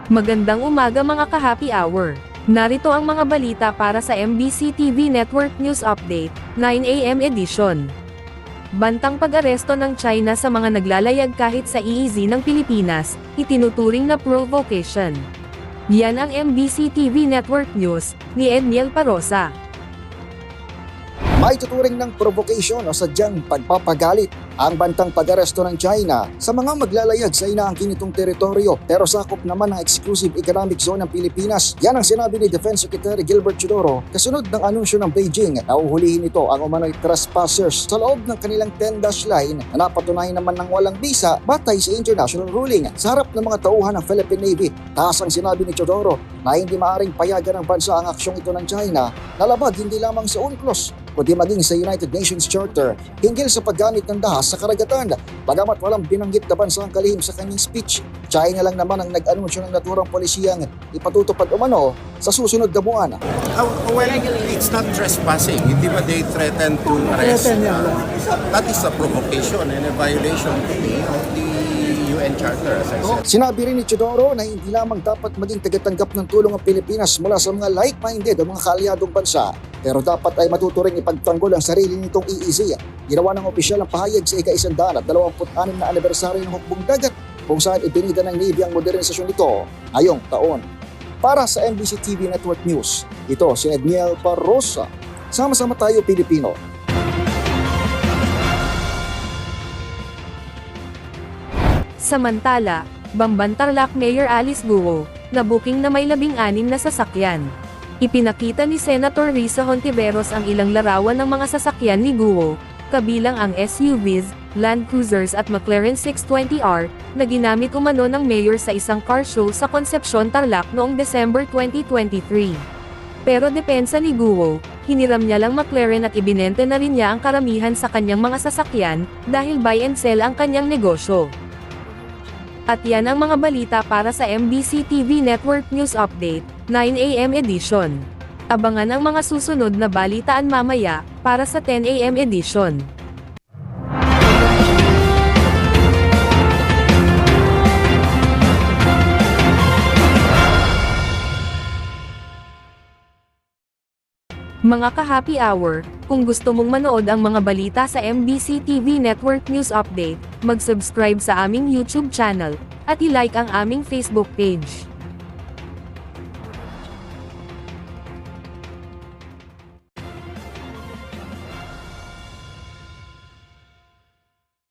Magandang umaga mga ka-happy hour. Narito ang mga balita para sa MBC TV Network News Update, 9 AM edition. Bantang pag-aresto ng China sa mga naglalayag kahit sa EEZ ng Pilipinas, itinuturing na provocation. Yan ang MBC TV Network News, ni Edniel Parosa. May tuturing ng provocation o sadyang pagpapagalit ang bantang pag-aresto ng China sa mga maglalayag sa inaangkin nitong teritoryo pero sakop naman ng exclusive economic zone ng Pilipinas. Yan ang sinabi ni Defense Secretary Gilbert Chodoro kasunod ng anunsyo ng Beijing na uhulihin ito ang umano'y trespassers sa loob ng kanilang 10-dash line na napatunayan naman ng walang bisa batay sa international ruling. Sa harap ng mga tauhan ng Philippine Navy, taas ang sinabi ni Chodoro na hindi maaring payagan ng bansa ang aksyong ito ng China na labag hindi lamang sa UNCLOS kundi maging sa United Nations Charter hinggil sa paggamit ng dahas sa karagatan. Bagamat walang binanggit na bansa ang kalihim sa kanyang speech, China lang naman ang nag-anunsyo ng naturang polisiyang ipatutupad umano sa susunod na buwan. Well, it's not trespassing. Hindi ba they threaten to arrest? That is a provocation and a violation of the UN Charter, as I said. Sinabi rin ni Chodoro na hindi lamang dapat maging tagatanggap ng tulong ang Pilipinas mula sa mga like-minded o mga kaalyadong bansa, pero dapat ay matuturing ipagtanggol ang sarili nitong EEZ. Ginawa ng opisyal ang pahayag sa ika-126 na anibersaryo ng hukbong dagat kung saan ibinida ng Navy ang modernisasyon nito ngayong taon. Para sa MBC TV Network News, ito si Edniel Parosa. Sama-sama tayo Pilipino. Samantala, Bamban-Tarlac Mayor Alice Guo, na booking na may 16 na sasakyan. Ipinakita ni Senator Risa Hontiveros ang ilang larawan ng mga sasakyan ni Guo, kabilang ang SUVs, Land Cruisers at McLaren 620R, na ginamit umano ng mayor sa isang car show sa Concepcion, Tarlac noong December 2023. Pero depensa ni Guo, hiniram niya lang McLaren at ibinente na rin niya ang karamihan sa kanyang mga sasakyan, dahil buy and sell ang kanyang negosyo. At yan ang mga balita para sa MBC TV Network News Update, 9 AM edition. Abangan ang mga susunod na balitaan mamaya, para sa 10 AM edition. Mga ka-happy hour, kung gusto mong manood ang mga balita sa MBC TV Network News Update, mag-subscribe sa aming YouTube channel, at i-like ang aming Facebook page.